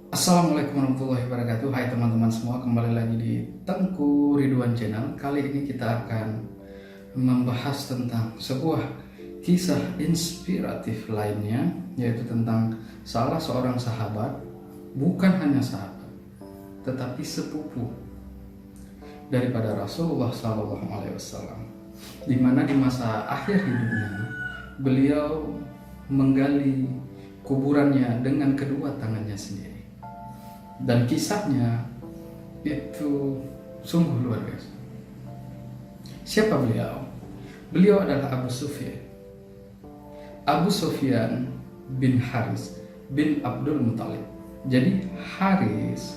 Assalamualaikum warahmatullahi wabarakatuh. Hai teman-teman semua, kembali lagi di Tengku Ridwan Channel. Kali ini kita akan membahas tentang sebuah kisah inspiratif lainnya, yaitu tentang salah seorang sahabat, bukan hanya sahabat, tetapi sepupu daripada Rasulullah SAW, di mana di masa akhir hidupnya beliau menggali kuburannya dengan kedua tangannya sendiri. Dan kisahnya itu sungguh luar biasa. Siapa beliau? Beliau adalah Abu Sufyan. Abu Sufyan bin Haris bin Abdul Muthalib. Jadi Haris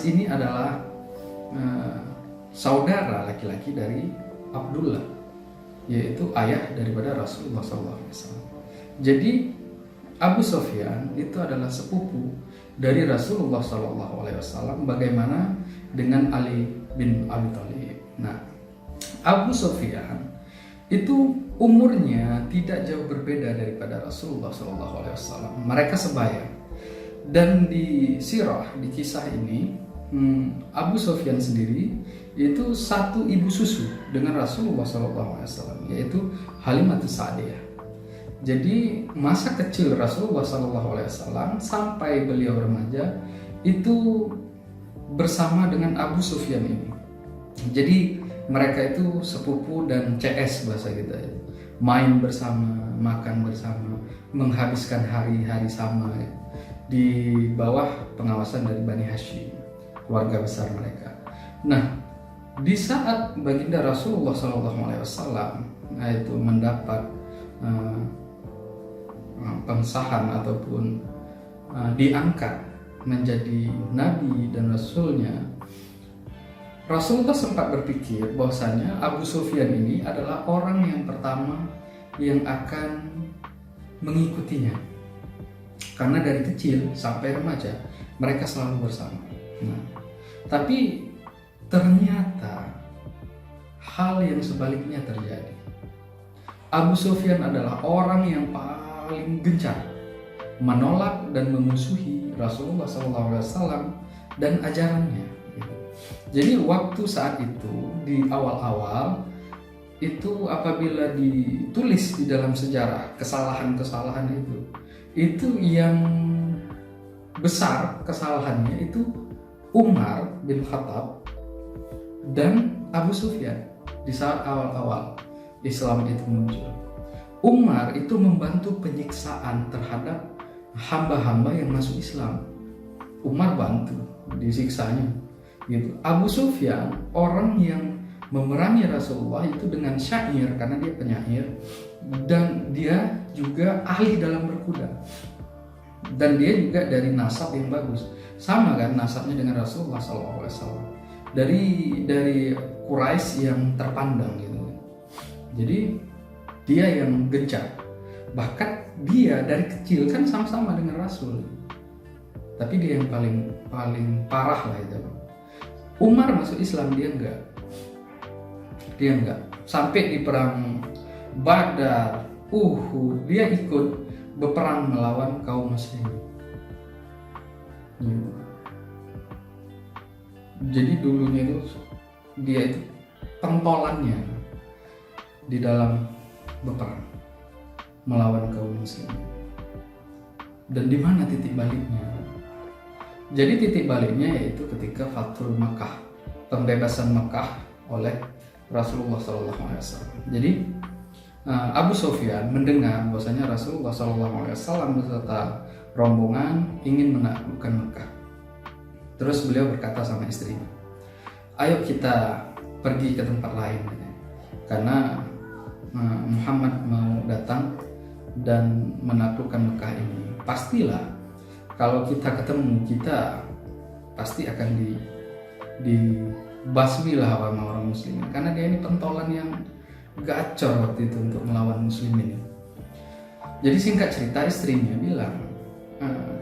ini adalah saudara laki-laki dari Abdullah, yaitu ayah daripada Rasulullah SAW. Jadi Abu Sufyan itu adalah sepupu dari Rasulullah SAW. Bagaimana dengan Ali bin Abi Thalib? Nah, Abu Sufyan itu umurnya tidak jauh berbeda daripada Rasulullah SAW. Mereka sebaya. Dan di sirah, di kisah ini, Abu Sufyan sendiri itu satu ibu susu dengan Rasulullah SAW, yaitu Halimatus Sa'diyah. Jadi masa kecil Rasulullah SAW sampai beliau remaja itu bersama dengan Abu Sufyan ini. Jadi mereka itu sepupu dan CS bahasa kita ya. Main bersama, makan bersama, menghabiskan hari-hari sama ya, di bawah pengawasan dari Bani Hashim, keluarga besar mereka. Nah, di saat baginda Rasulullah SAW itu mendapat pengesahan ataupun diangkat menjadi nabi dan rasulnya, Rasulullah sempat berpikir bahwasanya Abu Sufyan ini adalah orang yang pertama yang akan mengikutinya, karena dari kecil sampai remaja mereka selalu bersama. Nah, tapi ternyata hal yang sebaliknya terjadi. Abu Sufyan adalah orang yang paling gencar menolak dan memusuhi Rasulullah SAW dan ajarannya. Jadi waktu saat itu di awal-awal itu apabila ditulis di dalam sejarah kesalahan-kesalahan itu yang besar kesalahannya itu Umar bin Khattab dan Abu Sufyan di saat awal-awal Islam itu muncul. Umar itu membantu penyiksaan terhadap hamba-hamba yang masuk Islam. Umar bantu disiksanya gitu. Abu Sufyan orang yang memerangi Rasulullah itu dengan syair, karena dia penyair dan dia juga ahli dalam berkuda. Dan dia juga dari nasab yang bagus. Sama kan nasabnya dengan Rasulullah SAW. Dari Quraisy yang terpandang gitu. Jadi dia yang gencar, bahkan dia dari kecil kan sama-sama dengan Rasul, tapi dia yang paling parah lah itu. Umar masuk Islam dia enggak sampai di perang Badar, Uhud dia ikut berperang melawan kaum muslimin. Jadi dulunya itu dia itu pentolannya di dalam berperang melawan kaum muslimin. Dan di mana titik baliknya? Jadi titik baliknya yaitu ketika Fathul Makkah, pembebasan Makkah oleh Rasulullah SAW. Jadi Abu Sufyan mendengar bahwasanya Rasulullah SAW beserta rombongan ingin menaklukkan Makkah. Terus beliau berkata sama istrinya, "Ayo kita pergi ke tempat lain, karena Muhammad mau datang dan menaklukkan Mekah ini. Pastilah kalau kita ketemu, kita pasti akan dibasmi lah sama orang muslimin, karena dia ini pentolan yang gacor waktu itu untuk melawan muslimin." Jadi singkat cerita istrinya bilang,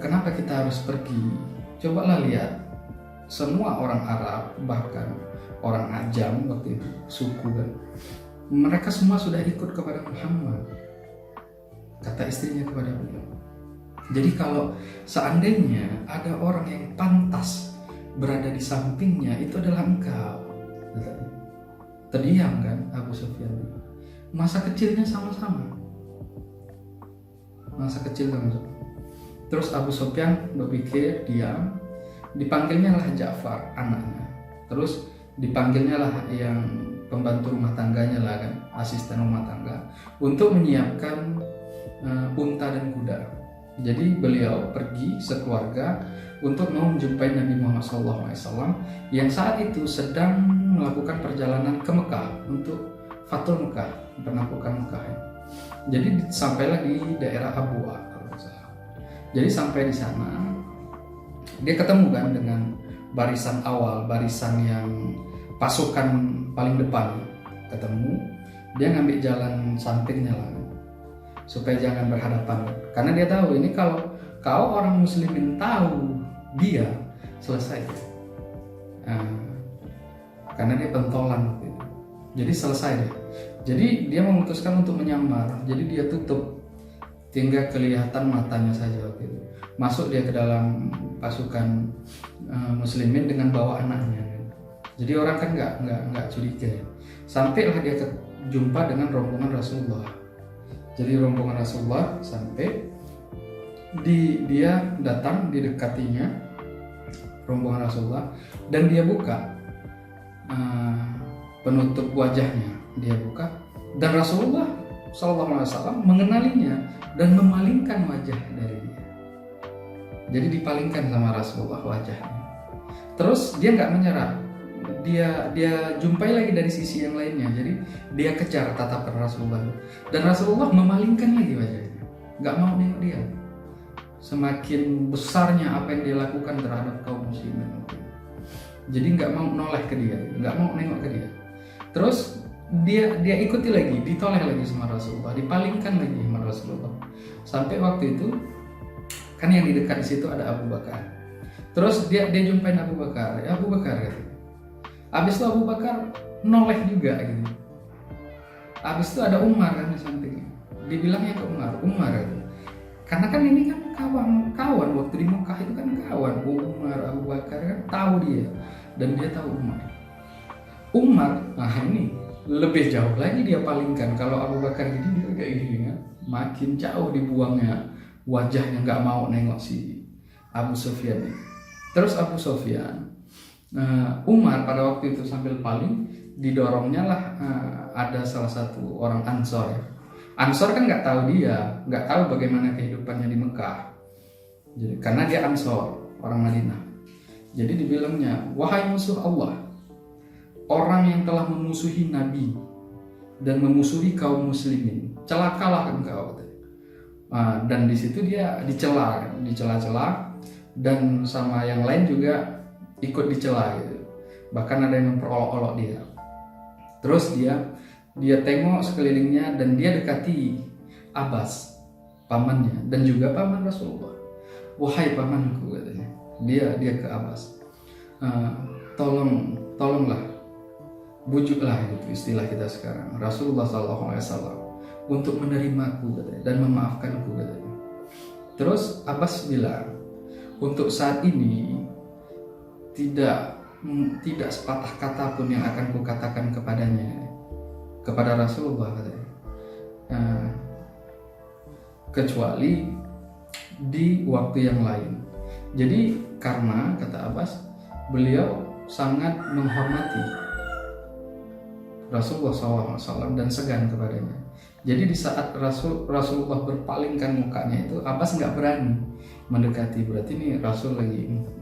"Kenapa kita harus pergi? Cobalah lihat, semua orang Arab, bahkan orang Ajam waktu itu, suku kan, mereka semua sudah ikut kepada Muhammad," kata istrinya kepada beliau. Jadi kalau seandainya ada orang yang pantas berada di sampingnya, itu adalah engkau. Terdiam kan Abu Sufyan. Masa kecilnya sama-sama. Terus Abu Sufyan berpikir, diam. Dipanggilnya lah Ja'far, anaknya. Terus dipanggilnya lah yang pembantu rumah tangganya lah kan, asisten rumah tangga, untuk menyiapkan unta dan kuda. Jadi beliau pergi sekeluarga untuk mau menjumpai Nabi Muhammad SAW yang saat itu sedang melakukan perjalanan ke Mekah untuk Fathul Mekah, penaklukan Mekah. Jadi sampailah di daerah Abu'a. Jadi sampai di sana dia ketemu kan dengan barisan awal, barisan yang pasukan paling depan. Ketemu, dia ngambil jalan sampingnya lah, supaya jangan berhadapan. Karena dia tahu ini kalau kau orang muslimin tahu dia, selesai. Karena dia pentolan gitu. Jadi selesai deh. Jadi dia memutuskan untuk menyamar. Jadi dia tutup, tinggal kelihatan matanya saja gitu. Masuk dia ke dalam pasukan muslimin dengan bawa anaknya. Jadi orang kan nggak curiga ya. Sampailah dia jumpa dengan rombongan Rasulullah. Jadi rombongan Rasulullah sampai dia datang, didekatinya rombongan Rasulullah, dan dia buka penutup wajahnya, dia buka, dan Rasulullah SAW mengenalinya dan memalingkan wajah dari dia. Jadi dipalingkan sama Rasulullah wajahnya. Terus dia nggak menyerah, dia jumpai lagi dari sisi yang lainnya. Jadi dia kejar tatapan Rasulullah, dan Rasulullah memalingkan lagi wajahnya, nggak mau nengok dia. Semakin besarnya apa yang dia lakukan terhadap kaum muslimin, jadi nggak mau noleh ke dia, nggak mau nengok ke dia. Terus dia ikuti lagi, ditoleh lagi sama Rasulullah, dipalingkan lagi sama Rasulullah. Sampai waktu itu kan yang di dekat situ ada Abu Bakar. Terus dia jumpain Abu Bakar, ya Abu Bakar gitu. Abis itu Abu Bakar noleh juga gitu. Abis itu ada Umar kan di sampingnya. Dibilangnya ke Umar gitu. Karena kan ini kan kawan waktu di Mekah itu kan kawan. Umar, Abu Bakar kan tahu dia, dan dia tahu Umar. Nah ini lebih jauh lagi dia palingkan. Kalau Abu Bakar gini, dia kayak gini kan, makin jauh dibuangnya wajahnya, nggak mau nengok si Abu Sufyan ini. Terus Abu Sufyan, Umar pada waktu itu sambil paling, didorongnya lah ada salah satu orang Ansor ya. Ansor kan nggak tahu dia, nggak tahu bagaimana kehidupannya di Mekah. Jadi karena dia Ansor, orang Madinah. Jadi dibilangnya, wahai musuh Allah, orang yang telah memusuhi Nabi dan memusuhi kaum muslimin, celakalah engkau. Dan di situ dia dicela, dan sama yang lain juga ikut dicela gitu. Bahkan ada yang memperolok-olok dia. Terus dia tengok sekelilingnya dan dia dekati Abbas, pamannya, dan juga paman Rasulullah. Wahai pamanku, katanya. Dia ke Abbas. Tolonglah, bujuklah itu istilah kita sekarang, Rasulullah SAW untuk menerimaku, katanya, dan memaafkanku, katanya. Terus Abbas bilang, untuk saat ini tidak sepatah kata pun yang akan kukatakan kepada Rasulullah, katanya. Kecuali di waktu yang lain. Jadi karena kata Abbas, beliau sangat menghormati Rasulullah SAW dan segan kepadanya. Jadi di saat Rasulullah berpalingkan mukanya itu, Abbas nggak berani mendekati. Berarti ini Rasul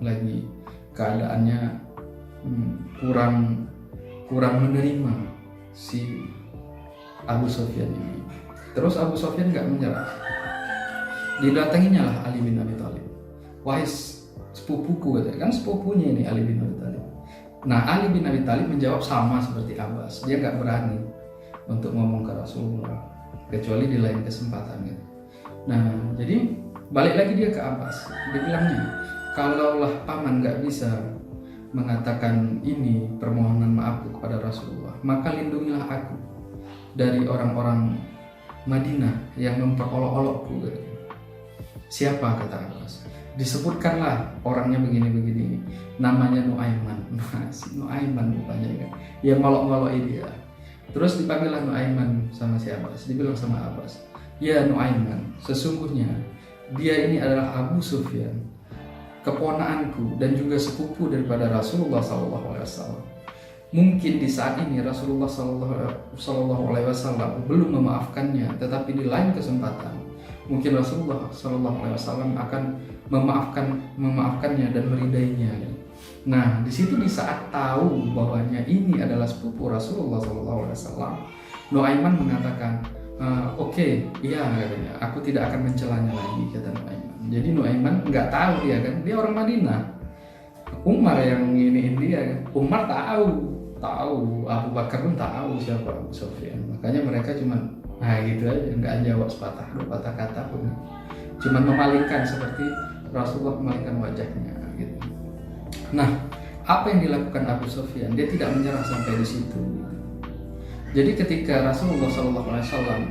lagi keadaannya kurang menerima si Abu Sufyan ini. Terus Abu Sufyan nggak menyerah. Didatanginya lah Ali bin Abi Thalib. Wahai sepupuku, kan sepupunya ini Ali bin Abi Thalib. Nah, Ali bin Abi Thalib menjawab sama seperti Abbas. Dia nggak berani untuk ngomong ke Rasulullah kecuali di lain kesempatan gitu. Nah, jadi balik lagi dia ke Abbas. Dia bilangnya, kalaulah paman nggak bisa mengatakan ini permohonan maafku kepada Rasulullah, maka lindungilah aku dari orang-orang Madinah yang memperolok-olokku gitu. Siapa, kata Abbas. Disebutkanlah orangnya begini-begini, namanya Nuaiman. Nah, si Nuaiman rupanya kan, yang ngolok-ngolok dia. Terus dipanggillah Nuaiman sama si Abbas, dibilang sama Abbas, ya Nuaiman, sesungguhnya dia ini adalah Abu Sufyan, keponakanku dan juga sepupu daripada Rasulullah SAW. Mungkin di saat ini Rasulullah SAW belum memaafkannya, tetapi di lain kesempatan mungkin Rasulullah SAW akan memaafkannya dan meridainya. Nah, di situ di saat tahu bahwanya ini adalah sepupu Rasulullah SAW, Nuaiman mengatakan, oke, iya, katanya, aku tidak akan mencelanya lagi, kata Nuaiman. Jadi Nuaiman nggak tahu dia kan, dia orang Madinah. Umar yang iniin dia kan, Umar tahu, Abu Bakar pun tahu siapa Abu Sufyan. Makanya mereka cuma gitu aja, nggak jawab sepatah dua patah kata pun, cuma memalingkan seperti Rasulullah memalingkan wajahnya gitu. Nah, apa yang dilakukan Abu Sufyan, dia tidak menyerah sampai di situ. Jadi ketika Rasulullah SAW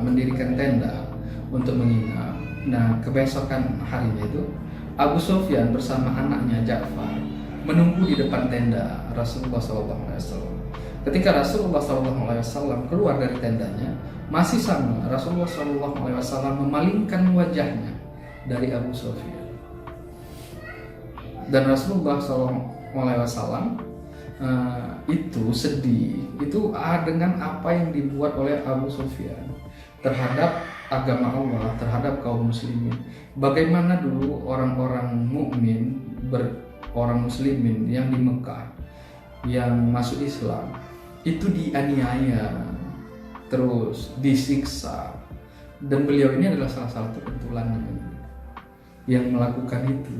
mendirikan tenda untuk menginap, nah kebesokan harinya itu Abu Sufyan bersama anaknya Ja'far menunggu di depan tenda Rasulullah SAW. Ketika Rasulullah SAW keluar dari tendanya, masih sama Rasulullah SAW memalingkan wajahnya dari Abu Sufyan. Dan Rasulullah SAW itu sedih, itu dengan apa yang dibuat oleh Abu Sufyan terhadap agama Allah, terhadap kaum muslimin. Bagaimana dulu orang-orang mukmin, orang muslimin yang di Mekah yang masuk Islam itu dianiaya, terus disiksa, dan beliau ini adalah salah satu kebetulan yang melakukan itu.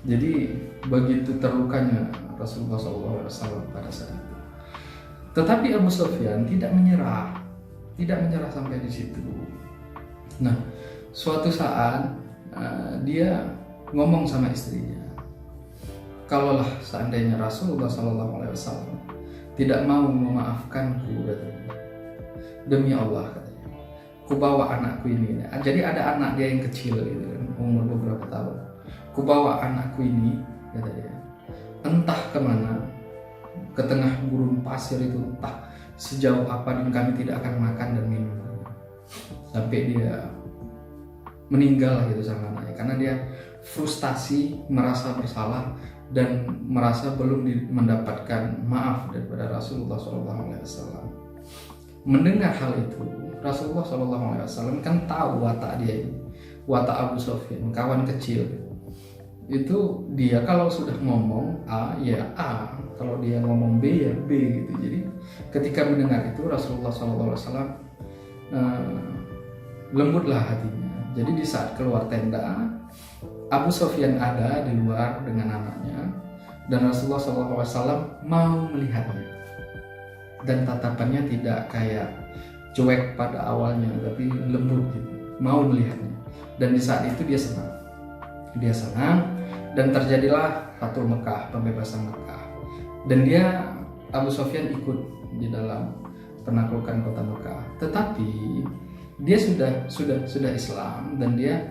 Jadi begitu terlukanya Rasulullah SAW pada saat itu. Tetapi Abu Sufyan tidak menyerah sampai di situ. Nah, suatu saat dia ngomong sama istrinya, kalaulah seandainya Rasulullah SAW tidak mau memaafkanku, katanya, demi Allah, katanya, ku bawa anakku ini. Jadi ada anak dia yang kecil gitu, umur beberapa tahun. Ku bawa anakku ini, katanya, entah kemana, ke tengah gurun pasir itu, entah sejauh apa, dan kami tidak akan makan dan minum sampai dia meninggal gitu sama anaknya, karena dia frustasi, merasa bersalah dan merasa belum mendapatkan maaf daripada Rasulullah SAW. Mendengar hal itu, Rasulullah SAW kan tahu watak dia, watak Abu Sufyan, kawan kecil. Itu dia kalau sudah ngomong A ya A, kalau dia ngomong B ya B gitu. Jadi ketika mendengar itu Rasulullah SAW lembutlah hatinya. Jadi di saat keluar tenda, Abu Sufyan ada di luar dengan anaknya, dan Rasulullah SAW mau melihatnya, dan tatapannya tidak kayak cuek pada awalnya, tapi lembut gitu, mau melihatnya. Dan di saat itu dia senang, dan terjadilah Fathul Mekah, pembebasan Mekah. Dan Abu Sufyan ikut di dalam penaklukan kota Mekah. Tetapi dia sudah Islam, dan dia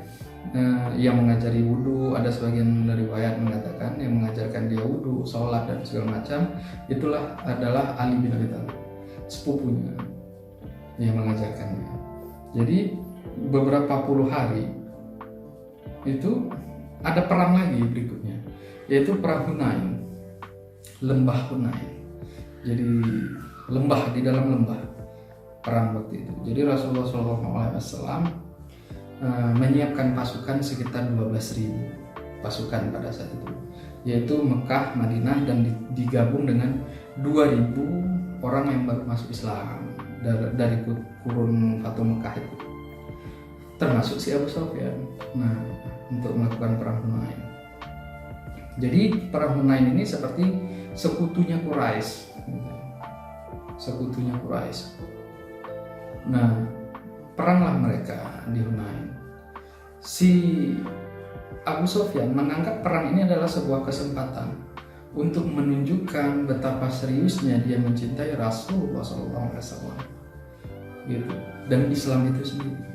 yang mengajari wudhu. Ada sebagian dari riwayat mengatakan yang mengajarkan dia wudhu, sholat dan segala macam itulah adalah Ali bin Abi Thalib, sepupunya yang mengajarkannya. Jadi beberapa puluh hari itu ada perang lagi berikutnya, yaitu perang Hunain, lembah Hunain. Jadi lembah, di dalam lembah perang waktu itu. Jadi Rasulullah SAW menyiapkan pasukan sekitar 12.000 pasukan pada saat itu, yaitu Mekah, Madinah, dan digabung dengan 2.000 orang yang baru masuk Islam dari kurun Fathul Mekah itu, termasuk si Abu Sufyan. Nah, untuk melakukan perang Hunain. Jadi perang Hunain ini seperti sekutunya Quraisy. Nah, peranglah mereka di Hunain. Si Abu Sufyan menganggap perang ini adalah sebuah kesempatan untuk menunjukkan betapa seriusnya dia mencintai Rasulullah SAW gitu, dan Islam itu sendiri.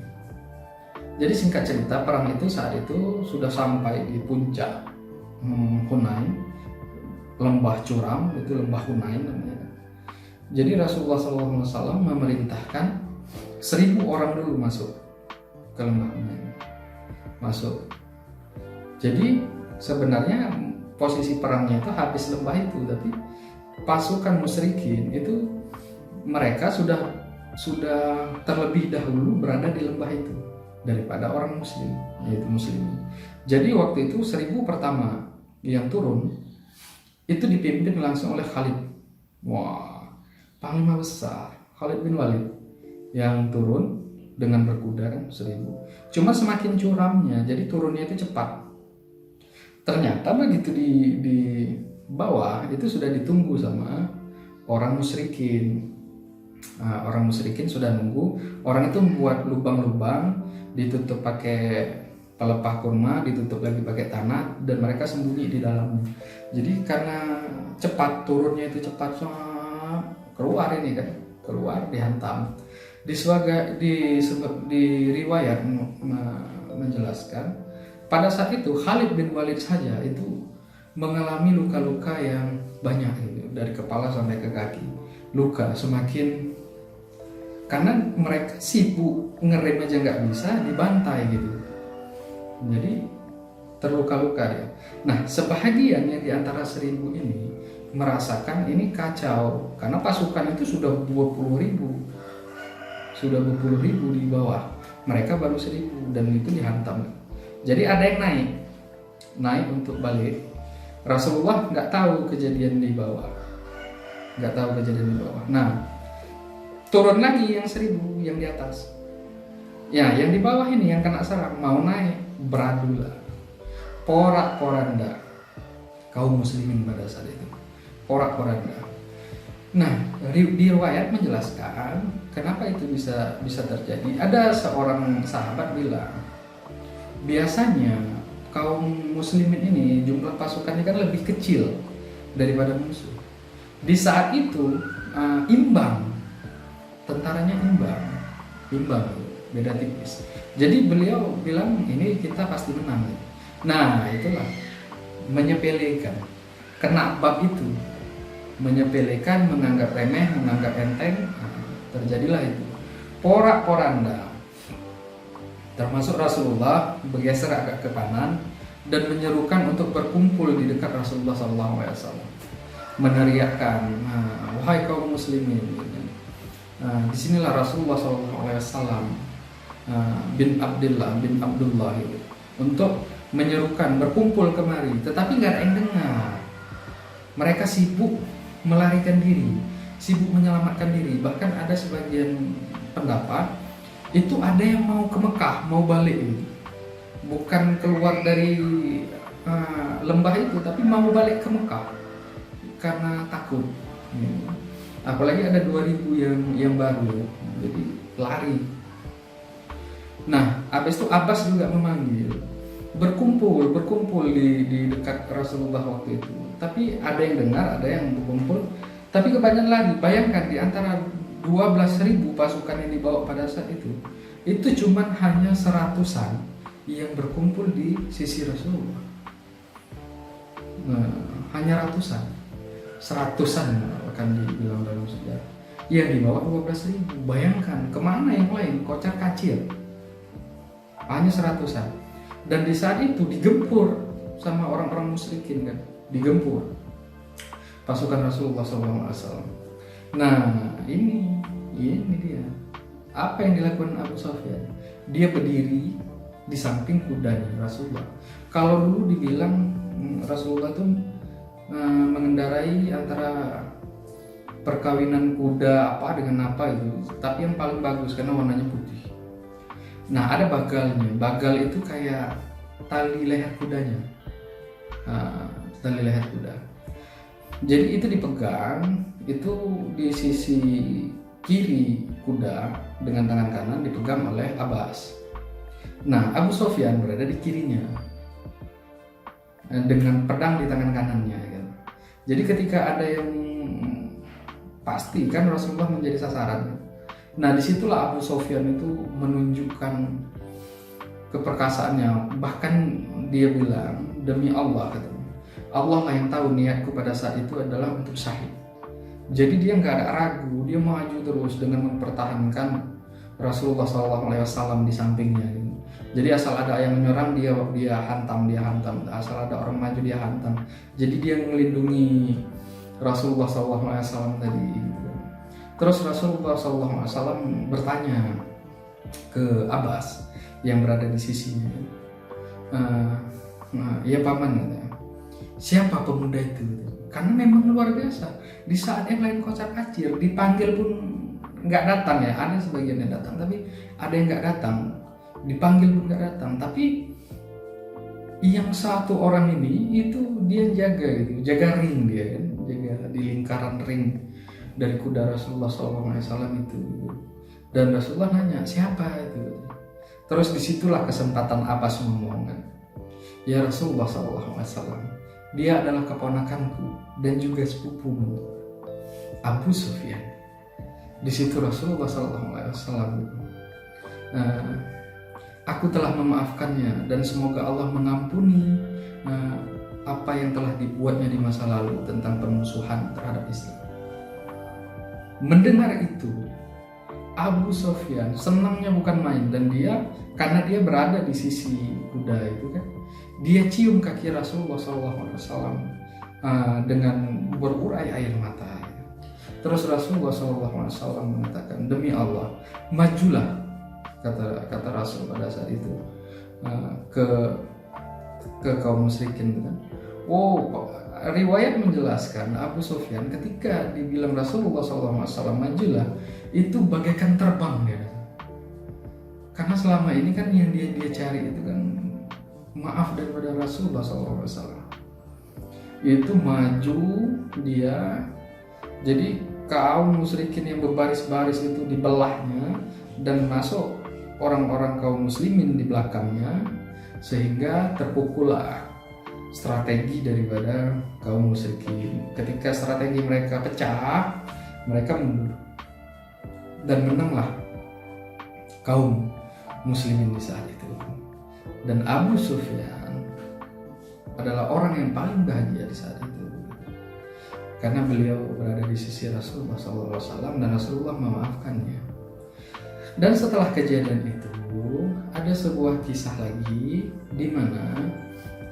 Jadi singkat cerita, perang itu saat itu sudah sampai di puncak Hunain, lembah curam, itu lembah Hunain namanya. Jadi Rasulullah SAW memerintahkan 1.000 orang dulu masuk ke lembah Hunain, masuk. Jadi sebenarnya posisi perangnya itu habis lembah itu, tapi pasukan musyrikin itu mereka sudah terlebih dahulu berada di lembah itu daripada orang muslim, yaitu muslimin. Jadi waktu itu 1.000 pertama yang turun itu dipimpin langsung oleh Khalid. Wah, panglima besar Khalid bin Walid yang turun dengan berkuda kan 1.000. Cuma semakin curamnya, jadi turunnya itu cepat. Ternyata begitu di bawah itu sudah ditunggu sama orang musyrikin. Nah, orang musyrikin sudah nunggu. Orang itu membuat lubang-lubang, ditutup pakai pelepah kurma, ditutup lagi pakai tanah, dan mereka sembunyi di dalamnya. Jadi karena cepat turunnya itu cepat, keluar ini kan, keluar dihantam. Di riwayat menjelaskan pada saat itu Khalid bin Walid saja itu mengalami luka-luka yang banyak gitu, dari kepala sampai ke kaki. Luka semakin karena mereka sibuk ngerem aja nggak bisa, dibantai gitu. Jadi terluka-luka dia. Nah, sebahagian yang di antara 1.000 ini merasakan ini kacau karena pasukan itu sudah 20.000, sudah 20.000 di bawah. Mereka baru 1.000 dan itu dihantam. Jadi ada yang naik untuk balik. Rasulullah nggak tahu kejadian di bawah, Nah, turun lagi yang 1.000 yang di atas. Ya, yang di bawah ini yang kena serang mau naik, beradulah, porak-poranda kaum muslimin pada saat itu, porak-poranda. Nah, riwayat menjelaskan kenapa itu bisa terjadi. Ada seorang sahabat bilang, biasanya kaum muslimin ini jumlah pasukannya kan lebih kecil daripada musuh. Di saat itu imbang, tentaranya imbang, beda tipis. Jadi beliau bilang ini kita pasti menang. Nah, itulah menyepelekan, kena bab itu, menyepelekan, menganggap remeh, menganggap enteng, terjadilah itu porak-poranda. Termasuk Rasulullah bergeser agak ke kanan dan menyerukan untuk berkumpul di dekat Rasulullah SAW, meneriakkan, wahai kaum muslimin. Disinilah Rasulullah SAW bin Abdullah untuk menyerukan berkumpul kemari, tetapi nggak ada yang dengar. Mereka sibuk melarikan diri, sibuk menyelamatkan diri. Bahkan ada sebagian pendapat itu ada yang mau ke Mekah, mau balik gitu. Bukan keluar dari lembah itu, tapi mau balik ke Mekah karena takut. Apalagi ada 2.000 yang baru, jadi lari. Nah, habis itu Abbas juga memanggil, berkumpul di dekat Rasulullah waktu itu. Tapi ada yang dengar, ada yang berkumpul, tapi kebanyakan lari. Bayangkan di antara 12.000 pasukan yang dibawa pada saat itu cuma hanya 100-an yang berkumpul di sisi Rasulullah. Nah, hanya ratusan, 100-an akan dibilang dalam sejarah. Yang dibawa 12.000. Bayangkan kemana yang lain, kocar kacir. Hanya 100-an. Dan di saat itu digempur sama orang-orang musyrikin kan, digempur pasukan Rasulullah SAW. Nah, ini dia. Apa yang dilakukan Abu Sufyan? Dia berdiri di samping kudanya Rasulullah. Kalau dulu dibilang Rasulullah itu mengendarai antara perkawinan kuda apa dengan apa itu, tapi yang paling bagus karena warnanya putih. Nah, ada bagalnya. Bagal itu kayak tali leher kudanya. Tali leher kuda. Jadi itu dipegang, itu di sisi kiri kuda dengan tangan kanan dipegang oleh Abbas. Nah, Abu Sufyan berada di kirinya dengan pedang di tangan kanannya. Gitu. Jadi ketika ada yang pasti kan Rasulullah menjadi sasaran. Nah, disitulah Abu Sufyan itu menunjukkan keperkasaannya. Bahkan dia bilang, demi Allah, katanya, Allah lah yang tahu niatku pada saat itu adalah untuk syahid. Jadi dia nggak ada ragu, dia maju terus dengan mempertahankan Rasulullah SAW di sampingnya. Jadi asal ada yang menyerang dia hantam, asal ada orang maju dia hantam. Jadi dia melindungi Rasulullah SAW tadi. Terus Rasulullah SAW bertanya ke Abbas yang berada di sisinya, ya paman, katanya, siapa pemuda itu? Karena memang luar biasa. Di saat yang lain kocar-kacir, dipanggil pun nggak datang ya. Ada sebagian yang datang, tapi ada yang nggak datang. Dipanggil pun nggak datang. Tapi yang satu orang ini itu dia jaga gitu, jaga ring dia kan, jaga di lingkaran ring dari kuda Rasulullah SAW itu. Dan Rasulullah nanya, siapa itu? Terus disitulah kesempatan Abbas ngomong kan, ya Rasulullah SAW, dia adalah keponakanku dan juga sepupumu, Abu Sufyan. Di situ Rasulullah SAW, aku telah memaafkannya dan semoga Allah mengampuni apa yang telah dibuatnya di masa lalu tentang permusuhan terhadap Islam. Mendengar itu, Abu Sufyan senangnya bukan main, dan dia karena dia berada di sisi kuda itu kan, dia cium kaki Rasulullah SAW dengan berurai air mata. Terus Rasulullah SAW mengatakan, demi Allah, majulah, kata Rasul pada saat itu ke kaum musyrikin kan. Riwayat menjelaskan Abu Sufyan ketika dibilang Rasulullah SAW majulah, itu bagaikan terbang dia. Karena selama ini kan yang dia cari itu kan maaf daripada Rasulullah SAW. Itu maju dia, jadi kaum musyrikin yang berbaris-baris itu dibelahnya dan masuk orang-orang kaum muslimin di belakangnya, sehingga terpukullah strategi daripada kaum musyrikin. Ketika strategi mereka pecah, mereka mundur dan menanglah kaum muslimin di saat itu. Dan Abu Sufyan adalah orang yang paling bahagia di saat itu, karena beliau berada di sisi Rasulullah SAW dan Rasulullah memaafkannya. Dan setelah kejadian itu ada sebuah kisah lagi di mana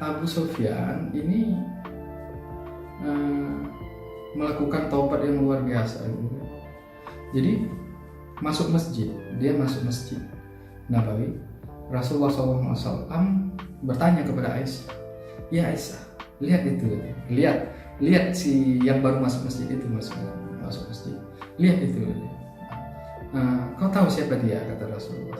Abu Sufyan ini melakukan taubat yang luar biasa gitu. Jadi dia masuk masjid Nabawi. Rasulullah SAW bertanya kepada Aisyah, ya Aisyah, lihat itu, lihat si yang baru masuk masjid itu masuk masjid, lihat itu. Kau tahu siapa dia? Kata Rasulullah.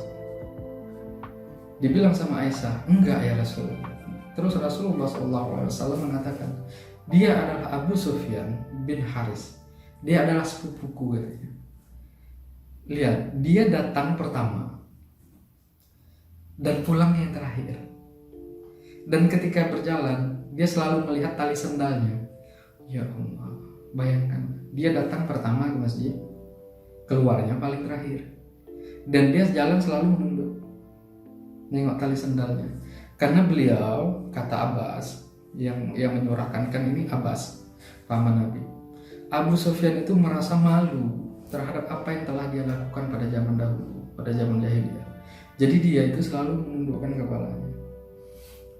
Dibilang sama Aisyah, enggak ya Rasulullah. Terus Rasulullah SAW mengatakan, dia adalah Abu Sufyan bin Haris, dia adalah sepupuku, katanya. Lihat, dia datang pertama dan pulang yang terakhir. Dan ketika berjalan, dia selalu melihat tali sendalnya. Ya Allah, bayangkan, dia datang pertama ke masjid, keluarnya paling terakhir, dan dia jalan selalu menunduk, nengok tali sendalnya. Karena beliau, kata Abbas, yang menyurahkan kan ini Abbas, paman Nabi, Abu Sufyan itu merasa malu terhadap apa yang telah dia lakukan pada zaman dahulu, pada zaman jahiliyah. Jadi dia itu selalu menundukkan kepalanya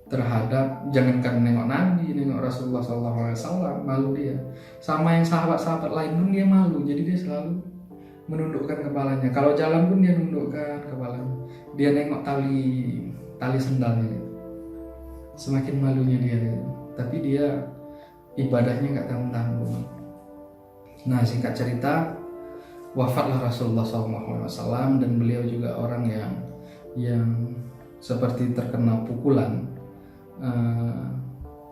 terhadap, jangankan nengok Nabi, nengok Rasulullah SAW, malu dia. Sama yang sahabat-sahabat lain pun dia malu, jadi dia selalu menundukkan kepalanya. Kalau jalan pun dia menundukkan kepalanya. Dia nengok tali sendalnya. Semakin malunya dia. Tapi dia ibadahnya nggak tanggung-tanggung. Nah, singkat cerita, wafatlah Rasulullah SAW, dan beliau juga orang yang seperti terkena pukulan,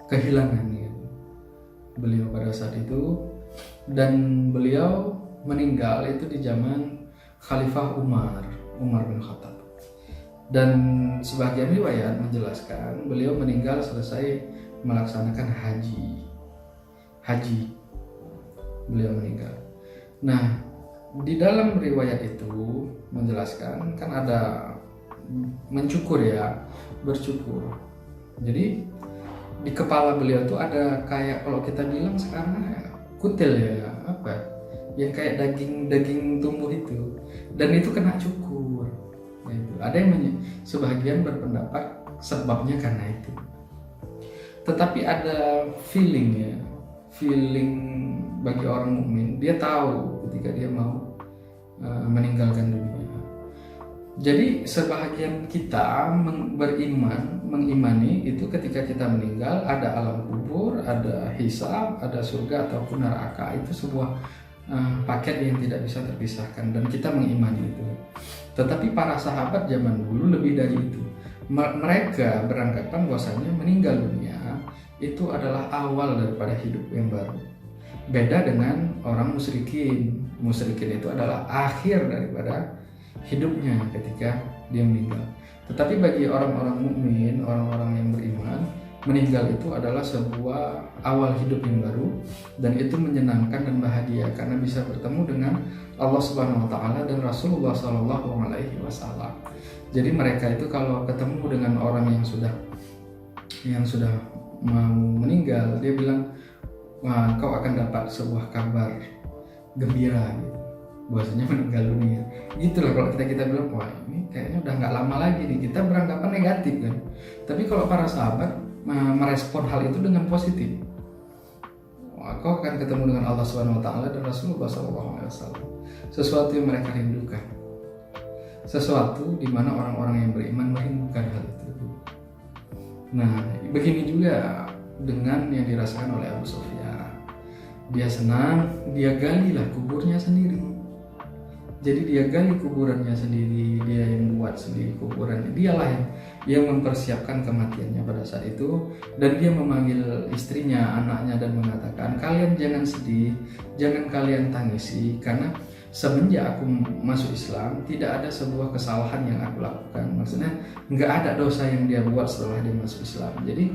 kehilangan gitu. Beliau pada saat itu, dan beliau meninggal itu di zaman Khalifah Umar bin Khattab. Dan sebagian riwayat menjelaskan beliau meninggal selesai melaksanakan haji. Beliau meninggal. Nah, di dalam riwayat itu menjelaskan kan ada mencukur ya, bercukur. Jadi di kepala beliau tuh ada kayak kalau kita bilang sekarang kutil ya, apa yang kayak daging tumbuh itu, dan itu kena cukur. Nah, itu ada yang sebagian berpendapat sebabnya karena itu. Tetapi ada feeling bagi orang mukmin, dia tahu ketika dia mau meninggalkan dunia. Jadi sebahagian kita mengimani itu ketika kita meninggal ada alam kubur, ada hisab, ada surga ataupun neraka. Itu sebuah paket yang tidak bisa terpisahkan dan kita mengimani itu. Tetapi para sahabat zaman dulu lebih dari itu. Mereka beranggapan bahwasanya meninggal dunia itu adalah awal daripada hidup yang baru. Beda dengan orang musyrikin. Musyrikin itu adalah akhir daripada hidupnya ketika dia meninggal. Tetapi bagi orang-orang mukmin, orang-orang yang beriman, meninggal itu adalah sebuah awal hidup yang baru, dan itu menyenangkan dan bahagia karena bisa bertemu dengan Allah Subhanahu wa taala dan Rasulullah Shallallahu alaihi wasallam. Jadi mereka itu kalau ketemu dengan orang yang sudah mau meninggal, dia bilang, "Wah, kau akan dapat sebuah kabar gembira gitu, bahwasanya meninggal dunia." Gitulah kalau kita bilang, wah ini kayaknya udah nggak lama lagi nih, kita beranggapan negatif kan. Tapi kalau para sahabat merespon hal itu dengan positif. Wah, kau akan ketemu dengan Allah Subhanahu wa taala dan Rasulullah SAW. Sesuatu yang mereka rindukan. Sesuatu di mana orang-orang yang beriman merindukan hal itu. Nah, begini juga dengan yang dirasakan oleh Abu Sufyan. Dia senang, dia galilah kuburnya sendiri. Jadi dia gali kuburannya sendiri, dia yang buat sendiri kuburannya. Dialah yang mempersiapkan kematiannya pada saat itu. Dan dia memanggil istrinya, anaknya, dan mengatakan, kalian jangan sedih, jangan kalian tangisi, karena semenjak aku masuk Islam tidak ada sebuah kesalahan yang aku lakukan. Maksudnya nggak ada dosa yang dia buat setelah dia masuk Islam. Jadi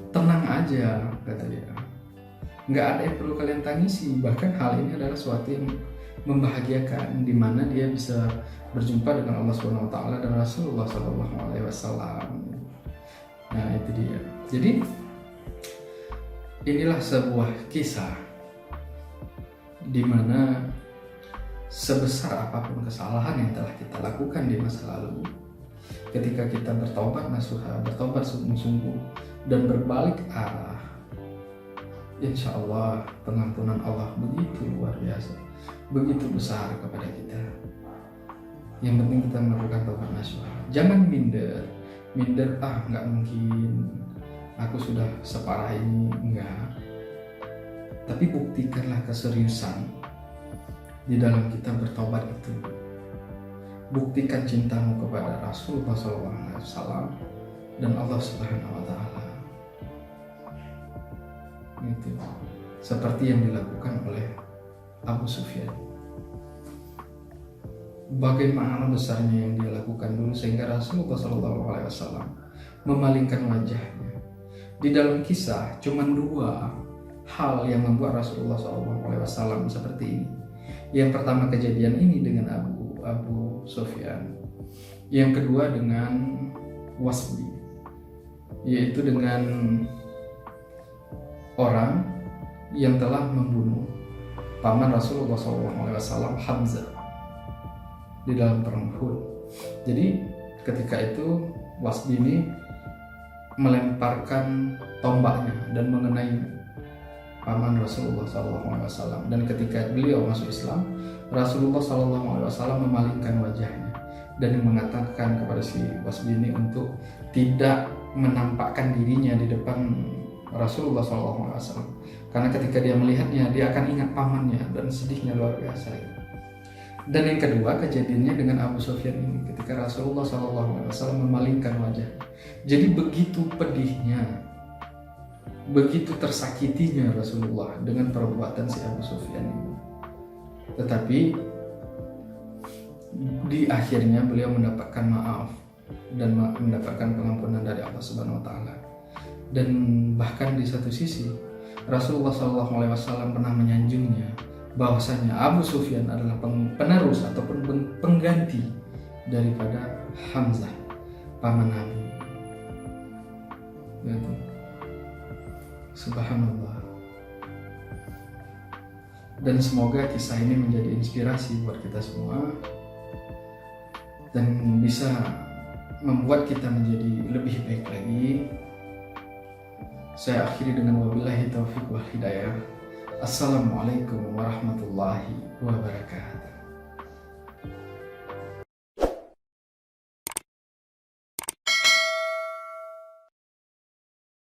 tenang aja, kata dia. Nggak ada yang perlu kalian tangisi. Bahkan hal ini adalah suatu yang membahagiakan, di mana dia bisa berjumpa dengan Allah Subhanahu wa taala dan Rasulullah Shallallahu alaihi wasallam. Nah, itu dia. Jadi inilah sebuah kisah di mana sebesar apapun kesalahan yang telah kita lakukan di masa lalu, ketika kita bertobat nasuha, bertobat sungguh-sungguh dan berbalik arah, insya Allah pengampunan Allah begitu luar biasa, begitu besar kepada kita. Yang penting kita melakukan taubat nasuha. Jangan minder, nggak mungkin, aku sudah separah ini, enggak. Tapi buktikanlah keseriusan di dalam kita bertobat itu. Buktikan cintamu kepada Rasulullah SAW dan Allah Subhanahu wa taala. Gitu. Seperti yang dilakukan oleh Abu Sufyan. Bagaimana besarnya yang dia lakukan dulu sehingga Rasulullah SAW memalingkan wajahnya. Di dalam kisah cuma dua hal yang membuat Rasulullah SAW seperti ini. Yang pertama kejadian ini dengan Abu Sufyan. Yang kedua dengan Wasbi, yaitu dengan orang yang telah membunuh paman Rasulullah SAW, Hamzah, di dalam perang Uhud. Jadi ketika itu Wasbi ini melemparkan tombaknya dan mengenai paman Rasulullah SAW. Dan ketika beliau masuk Islam, Rasulullah SAW memalingkan wajahnya dan mengatakan kepada si Wasbi ini untuk tidak menampakkan dirinya di depan Rasulullah SAW. Karena ketika dia melihatnya, dia akan ingat pamannya dan sedihnya luar biasa. Dan yang kedua kejadiannya dengan Abu Sufyan ini, ketika Rasulullah SAW memalingkan wajahnya. Jadi begitu pedihnya, begitu tersakitinya Rasulullah dengan perbuatan si Abu Sufyan ini. Tetapi di akhirnya beliau mendapatkan maaf dan mendapatkan pengampunan dari Allah Subhanahu wa taala. Dan bahkan di satu sisi Rasulullah SAW pernah menyanjungnya bahwasanya Abu Sufyan adalah penerus ataupun pengganti daripada Hamzah. paman Nabi. Gitu. Subhanallah. Dan semoga kisah ini menjadi inspirasi buat kita semua dan bisa membuat kita menjadi lebih baik lagi. Saya akhiri dengan wabillahi taufiq wal hidayah. Assalamualaikum warahmatullahi wabarakatuh.